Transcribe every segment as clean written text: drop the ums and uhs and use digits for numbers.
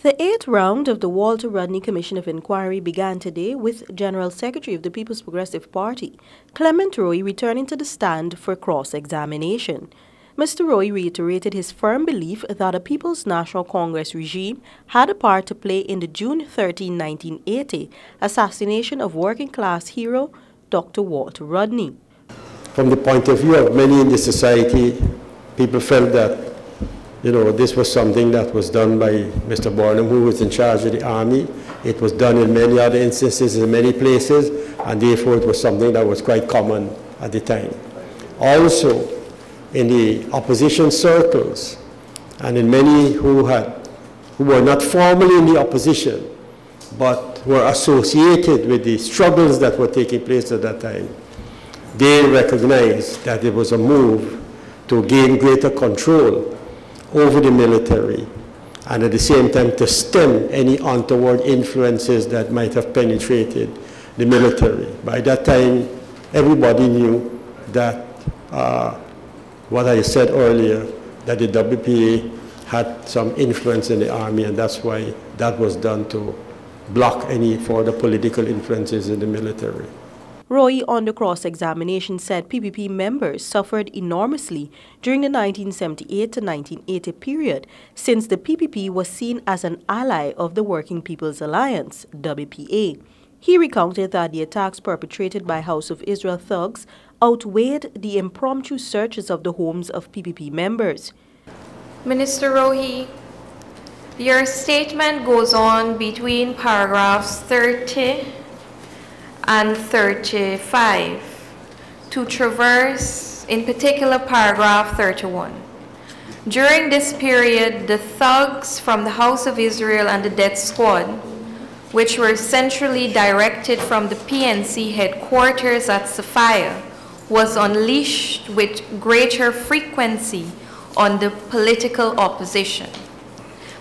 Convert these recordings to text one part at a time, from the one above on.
The 8th round of the Walter Rodney Commission of Inquiry began today with General Secretary of the People's Progressive Party, Clement Roy, returning to the stand for cross-examination. Mr. Roy reiterated his firm belief that a People's National Congress regime had a part to play in the June 13, 1980 assassination of working-class hero Dr. Walter Rodney. From the point of view of many in the society, people felt that this was something that was done by Mr. Burnham, who was in charge of the army. It was done in many other instances in many places, and therefore it was something that was quite common at the time. Also, in the opposition circles, and in many who were not formally in the opposition, but were associated with the struggles that were taking place at that time, they recognized that it was a move to gain greater control over the military, and at the same time to stem any untoward influences that might have penetrated the military. By that time, everybody knew that what I said earlier, that the WPA had some influence in the army, and that's why that was done to block any further political influences in the military. Roy, on the cross-examination, said PPP members suffered enormously during the 1978 to 1980 period, since the PPP was seen as an ally of the Working People's Alliance, WPA. He recounted that the attacks perpetrated by House of Israel thugs outweighed the impromptu searches of the homes of PPP members. Minister Rohi, your statement goes on between paragraphs 30 and 35 to traverse, in particular, paragraph 31. During this period, the thugs from the House of Israel and the Death Squad, which were centrally directed from the PNC headquarters at Sophia, was unleashed with greater frequency on the political opposition.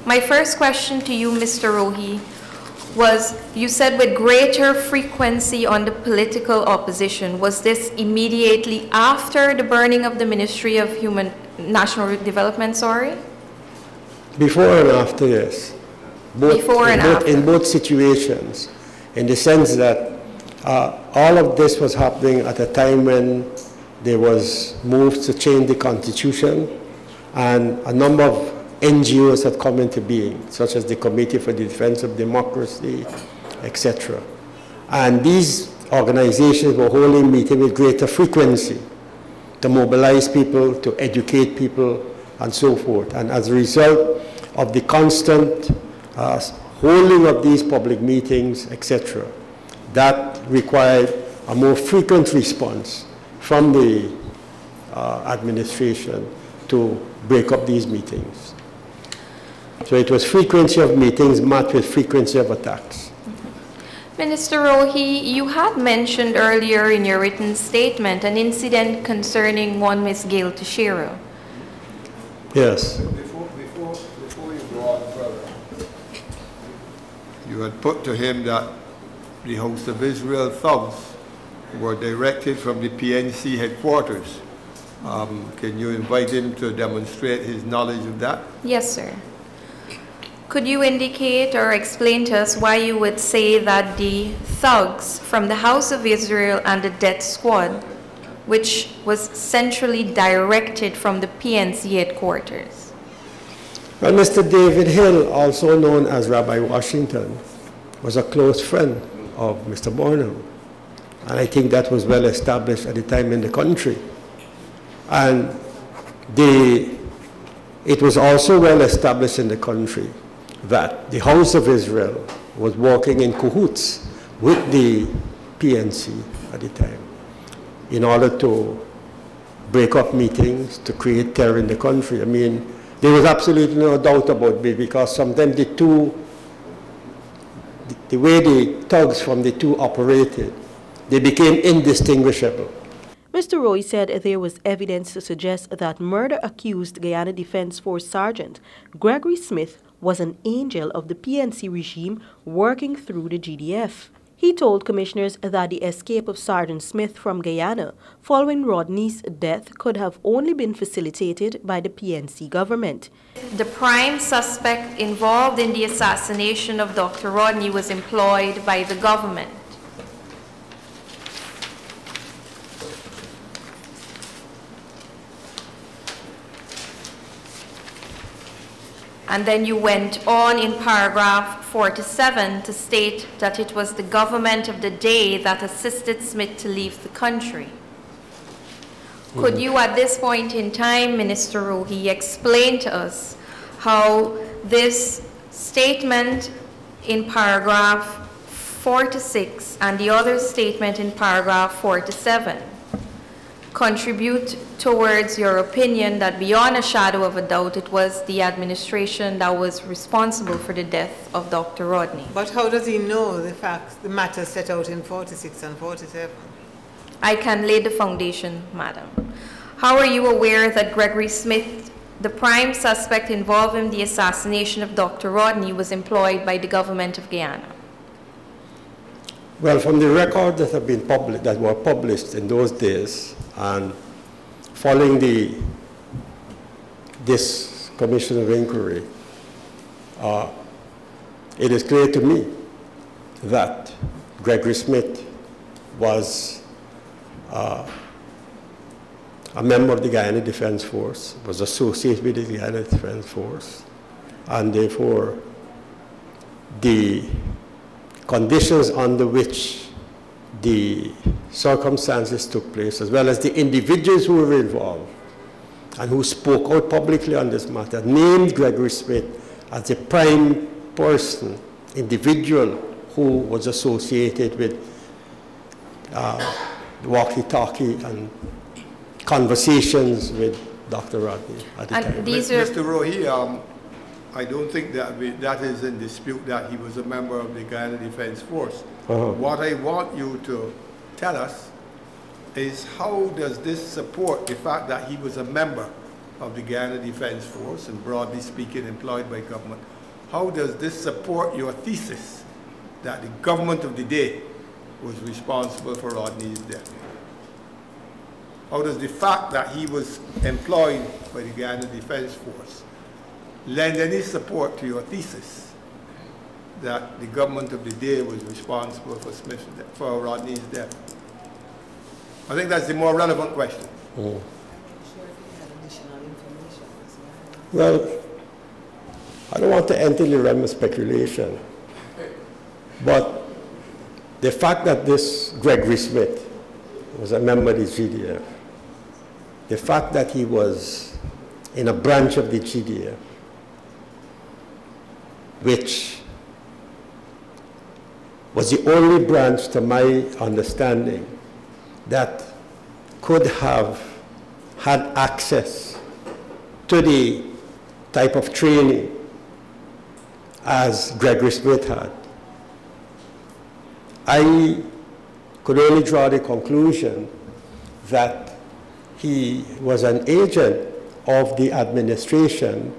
My first question to you, Mr. Rohi, was, you said with greater frequency on the political opposition. Was this immediately after the burning of the Ministry of National Development, Before and after, yes. In both situations, in the sense that all of this was happening at a time when there was moves to change the Constitution, and a number of NGOs had come into being, such as the Committee for the Defense of Democracy, etc. And these organizations were holding meetings with greater frequency to mobilize people, to educate people, and so forth. And as a result of the constant holding of these public meetings, etc., that required a more frequent response from the administration to break up these meetings. So it was frequency of meetings matched with frequency of attacks. Minister Rohi, you had mentioned earlier in your written statement an incident concerning one Miss Gail Teixeira. Yes. Before you go on further, you had put to him that the House of Israel thugs were directed from the PNC headquarters. Can you invite him to demonstrate his knowledge of that? Yes, sir. Could you indicate or explain to us why you would say that the thugs from the House of Israel and the Death Squad, which was centrally directed from the PNC headquarters? Well, Mr. David Hill, also known as Rabbi Washington, was a close friend of Mr. Burnham. And I think that was well established at the time in the country. And it was also well established in the country that the House of Israel was working in cahoots with the PNC at the time in order to break up meetings, to create terror in the country. I mean, there was absolutely no doubt about it, because sometimes the way the thugs from the two operated, they became indistinguishable. Mr. Roy said there was evidence to suggest that murder-accused Guyana Defense Force Sergeant Gregory Smith was an angel of the PNC regime working through the GDF. He told commissioners that the escape of Sergeant Smith from Guyana following Rodney's death could have only been facilitated by the PNC government. The prime suspect involved in the assassination of Dr. Rodney was employed by the government. And then you went on in paragraph 47 to state that it was the government of the day that assisted Smith to leave the country. Could you at this point in time, Minister Rohi, explain to us how this statement in paragraph 46 and the other statement in paragraph 47 contribute towards your opinion that beyond a shadow of a doubt it was the administration that was responsible for the death of Dr. Rodney? But how does he know the facts, the matters set out in 46 and 47? I can lay the foundation, madam. How are you aware that Gregory Smith, the prime suspect involved in the assassination of Dr. Rodney, was employed by the government of Guyana? Well, from the records that have been published, that were published in those days, and following this commission of inquiry, it is clear to me that Gregory Smith was a member of the Guyana Defense Force, was associated with the Guyana Defense Force, and therefore the conditions under which the circumstances took place, as well as the individuals who were involved and who spoke out publicly on this matter, named Gregory Smith as the prime person, individual who was associated with walkie-talkie and conversations with Dr. Rodney at the time. Mr. Rohi, I don't think that that is in dispute that he was a member of the Guyana Defense Force. What I want you to tell us is how does this support the fact that he was a member of the Guyana Defense Force and broadly speaking employed by government? How does this support your thesis that the government of the day was responsible for Rodney's death? How does the fact that he was employed by the Guyana Defense Force lend any support to your thesis that the government of the day was responsible for Rodney's death? I think that's the more relevant question. Well, I don't want to enter in the realm of speculation, but the fact that this Gregory Smith was a member of the GDF, the fact that he was in a branch of the GDF, which was the only branch, to my understanding, that could have had access to the type of training as Gregory Smith had. I could only draw the conclusion that he was an agent of the administration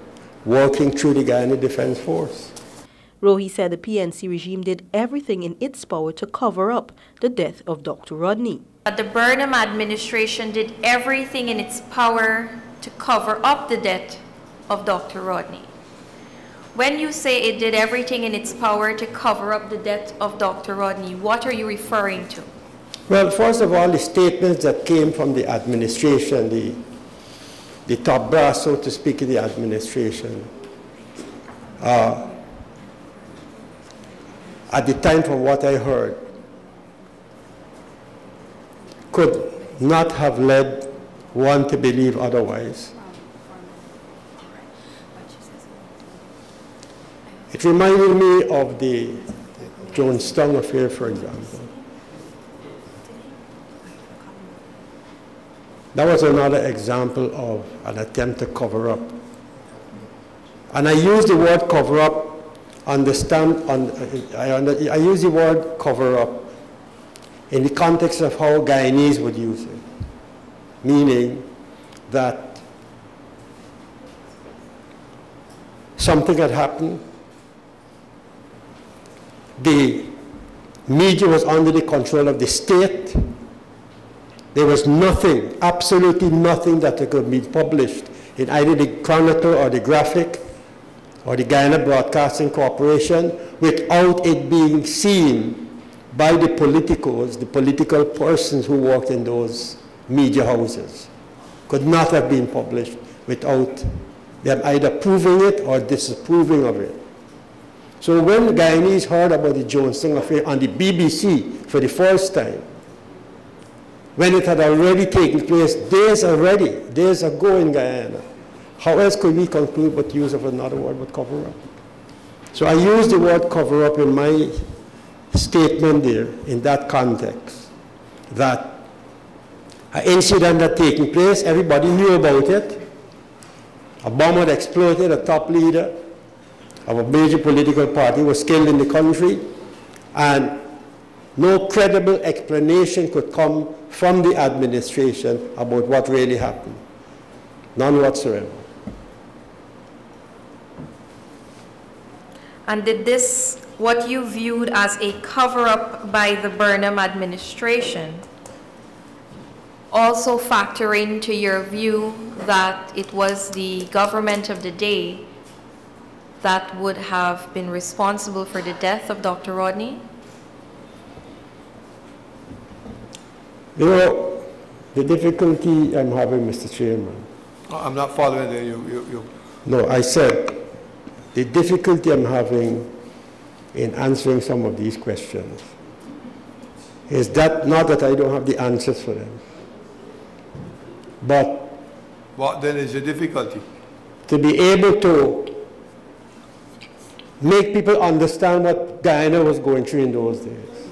working through the Guyana Defense Force. Rohi said the PNC regime did everything in its power to cover up the death of Dr. Rodney. But the Burnham administration did everything in its power to cover up the death of Dr. Rodney. When you say it did everything in its power to cover up the death of Dr. Rodney, what are you referring to? Well, first of all, the statements that came from the administration, the top brass, so to speak, of the administration, at the time, from what I heard, could not have led one to believe otherwise. It reminded me of the Jonestown affair, for example. That was another example of an attempt to cover up. And I use the word cover up, I use the word cover up in the context of how Guyanese would use it, meaning that something had happened, the media was under the control of the state. There was nothing, absolutely nothing that could be published in either the Chronicle or the Graphic or the Guyana Broadcasting Corporation without it being seen by the politicos, the political persons who worked in those media houses. Could not have been published without them either proving it or disapproving of it. So when the Guyanese heard about the Johnson affair on the BBC for the first time, when it had already taken place days ago in Guyana, how else could we conclude but use of another word but cover up? So I use the word cover up in my statement there in that context, that an incident had taken place, everybody knew about it, a bomb had exploded, a top leader of a major political party was killed in the country, and no credible explanation could come from the administration about what really happened. None whatsoever. And did this, what you viewed as a cover-up by the Burnham administration, also factor into your view that it was the government of the day that would have been responsible for the death of Dr. Rodney? You know, the difficulty I'm having, Mr. Chairman. I'm not following you. No, I said the difficulty I'm having in answering some of these questions is that not that I don't have the answers for them, but what then is the difficulty? To be able to make people understand what Guyana was going through in those days.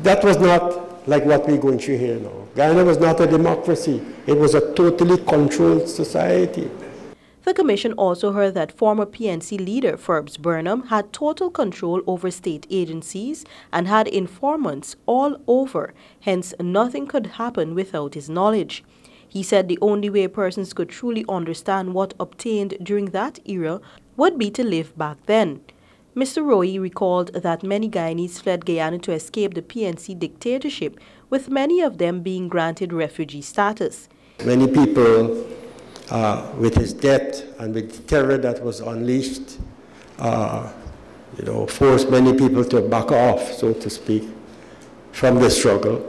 That was not like what we're going through here now. Guyana was not a democracy. It was a totally controlled society. The commission also heard that former PNC leader Forbes Burnham had total control over state agencies and had informants all over, hence nothing could happen without his knowledge. He said the only way persons could truly understand what obtained during that era would be to live back then. Mr. Roy recalled that many Guyanese fled Guyana to escape the PNC dictatorship, with many of them being granted refugee status. Many people, with his death and with the terror that was unleashed, forced many people to back off, so to speak, from the struggle.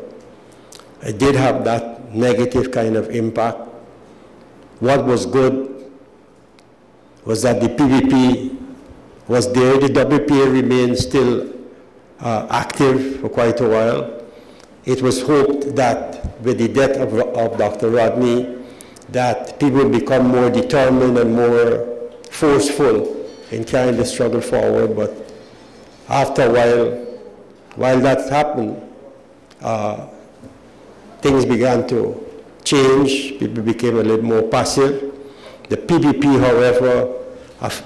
It did have that negative kind of impact. What was good was that the PPP was there. The WPA remained still active for quite a while. It was hoped that with the death of Dr. Rodney, that people would become more determined and more forceful in carrying the struggle forward. But after a while that happened, things began to change. People became a little more passive. The PPP, however,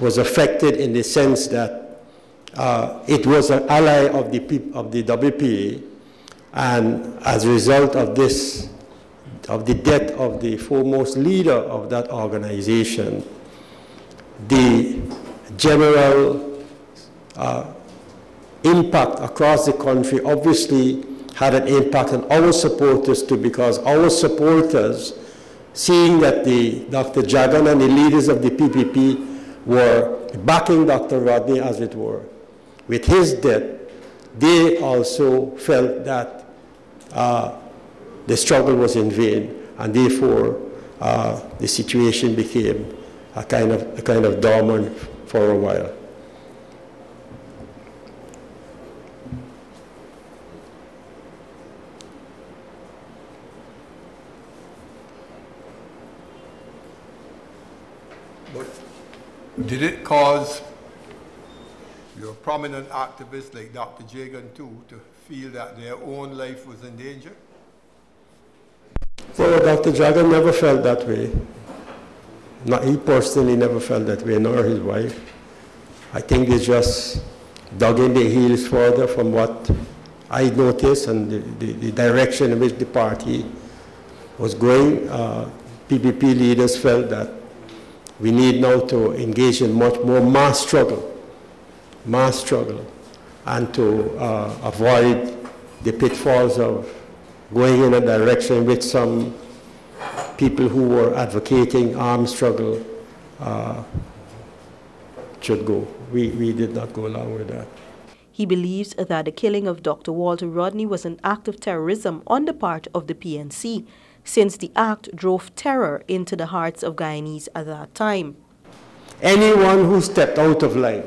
was affected in the sense that it was an ally of the WPA, and as a result of this, of the death of the foremost leader of that organization, the general impact across the country obviously had an impact on our supporters too, because our supporters, seeing that Dr. Jagan and the leaders of the PPP were backing Dr. Rodney, as it were, with his death, they also felt that the struggle was in vain, and therefore the situation became a kind of dormant for a while. Did it cause your prominent activists like Dr. Jagan too to feel that their own life was in danger? Well, Dr. Jagan never felt that way. He personally never felt that way, nor his wife. I think they just dug in their heels further from what I noticed and the direction in which the party was going. PPP leaders felt that we need now to engage in much more mass struggle and to avoid the pitfalls of going in a direction in which some people who were advocating armed struggle should go. We did not go along with that. He believes that the killing of Dr. Walter Rodney was an act of terrorism on the part of the PNC, since the act drove terror into the hearts of Guyanese at that time. Anyone who stepped out of line,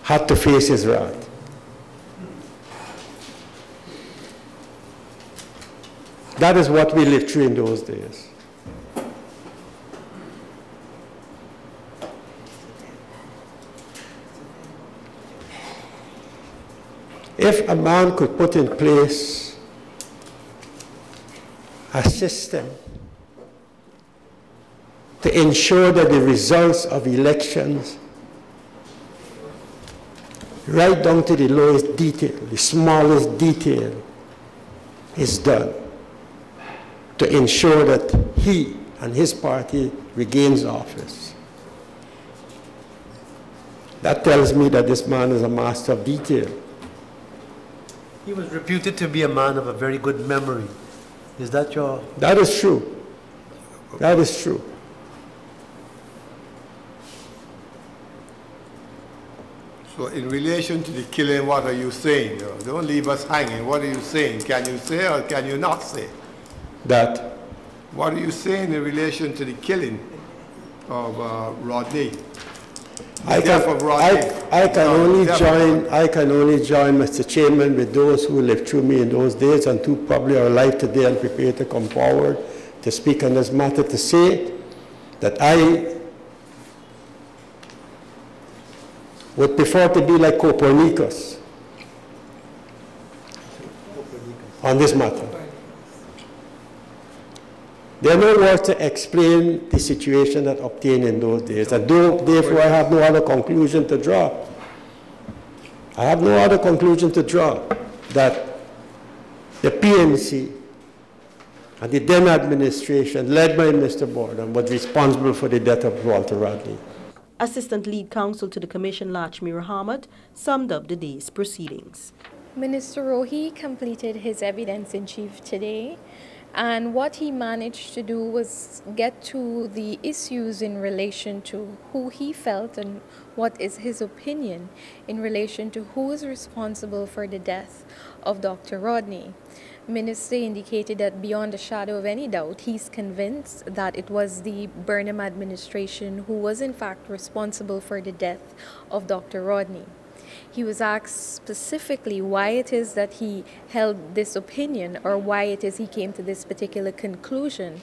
had to face his wrath. That is what we lived through in those days. If a man could put in place a system to ensure that the results of elections, right down to the lowest detail, the smallest detail, is done to ensure that he and his party regains office. That tells me that this man is a master of detail. He was reputed to be a man of a very good memory. Is that your... That is true. That is true. So in relation to the killing, what are you saying? Don't leave us hanging. What are you saying? Can you say or can you not say? That? What are you saying in relation to the killing of Rodney? I can only join Mr. Chairman with those who lived through me in those days and who probably are alive today and prepared to come forward to speak on this matter, to say that I would prefer to be like Copernicus on this matter. There are no words to explain the situation that obtained in those days, and therefore I have no other conclusion to draw. I have no other conclusion to draw that the PNC and the then administration, led by Mr. Burnham, was responsible for the death of Walter Rodney. Assistant Lead Counsel to the Commission, Lachmi Rahamat, summed up the day's proceedings. Minister Rohi completed his evidence-in-chief today, and what he managed to do was get to the issues in relation to who he felt and what is his opinion in relation to who is responsible for the death of Dr. Rodney. Minister indicated that beyond a shadow of any doubt, he's convinced that it was the Burnham administration who was in fact responsible for the death of Dr. Rodney. He was asked specifically why it is that he held this opinion, or why it is he came to this particular conclusion.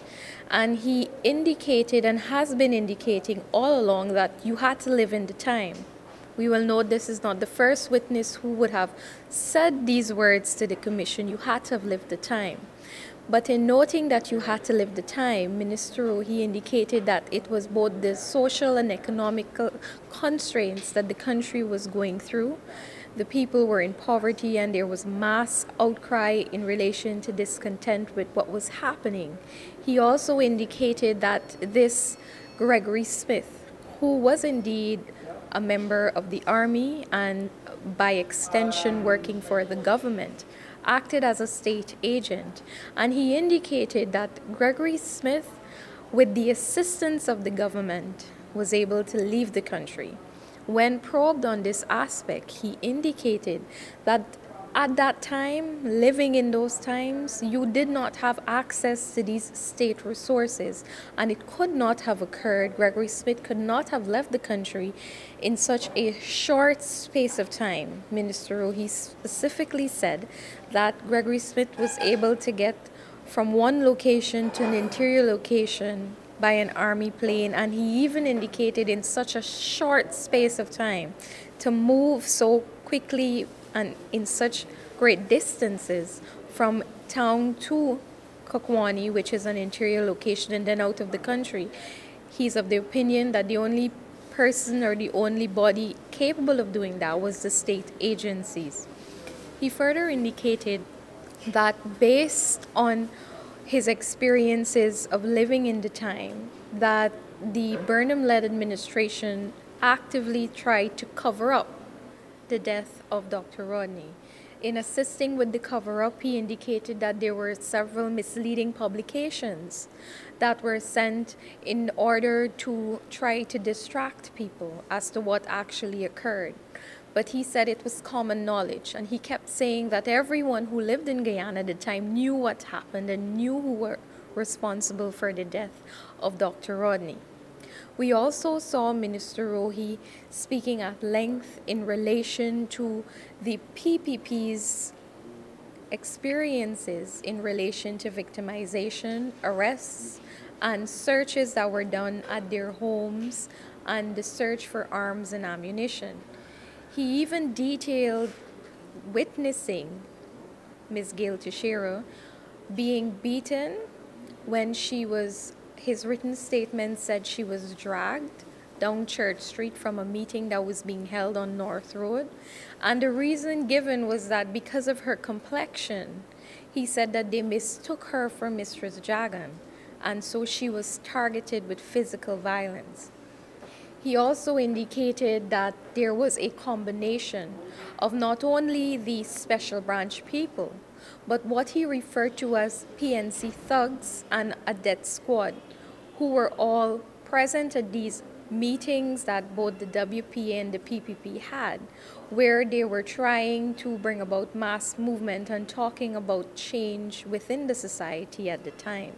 And he indicated, and has been indicating all along, that you had to live in the time. We will note this is not the first witness who would have said these words to the Commission. You had to have lived the time. But in noting that you had to live the time, Minister Rohi indicated that it was both the social and economical constraints that the country was going through. The people were in poverty, and there was mass outcry in relation to discontent with what was happening. He also indicated that this Gregory Smith, who was indeed a member of the army and by extension working for the government, acted as a state agent, and he indicated that Gregory Smith, with the assistance of the government, was able to leave the country. When probed on this aspect, he indicated that at that time, living in those times, you did not have access to these state resources, and it could not have occurred. Gregory Smith could not have left the country in such a short space of time. Minister Rohi specifically said that Gregory Smith was able to get from one location to an interior location by an army plane, and he even indicated in such a short space of time to move so quickly and in such great distances from town to Kakwani, which is an interior location, and then out of the country. He's of the opinion that the only person or the only body capable of doing that was the state agencies. He further indicated that based on his experiences of living in the time, that the Burnham-led administration actively tried to cover up the death of Dr. Rodney. In assisting with the cover-up, he indicated that there were several misleading publications that were sent in order to try to distract people as to what actually occurred. But he said it was common knowledge, and he kept saying that everyone who lived in Guyana at the time knew what happened and knew who were responsible for the death of Dr. Rodney. We also saw Minister Rohi speaking at length in relation to the PPP's experiences in relation to victimization, arrests, and searches that were done at their homes and the search for arms and ammunition. He even detailed witnessing Ms. Gail Teixeira being beaten when his written statement said she was dragged down Church Street from a meeting that was being held on North Road. And the reason given was that because of her complexion, he said that they mistook her for Mistress Jagan, and so she was targeted with physical violence. He also indicated that there was a combination of not only the special branch people, but what he referred to as PNC thugs and a death squad, who were all present at these meetings that both the WPA and the PPP had, where they were trying to bring about mass movement and talking about change within the society at the time.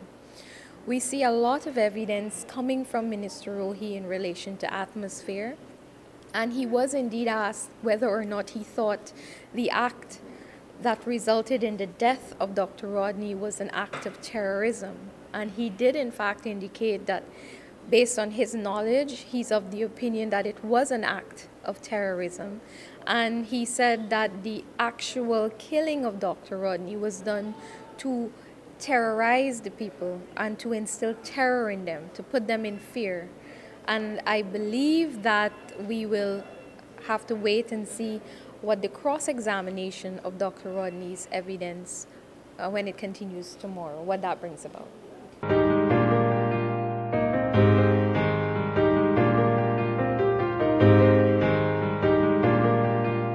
We see a lot of evidence coming from Minister Rohi in relation to atmosphere, and he was indeed asked whether or not he thought the act that resulted in the death of Dr. Rodney was an act of terrorism. And he did in fact indicate that based on his knowledge, he's of the opinion that it was an act of terrorism. And he said that the actual killing of Dr. Rodney was done to terrorize the people and to instill terror in them, to put them in fear. And I believe that we will have to wait and see what the cross-examination of Dr. Rodney's evidence when it continues tomorrow, what that brings about.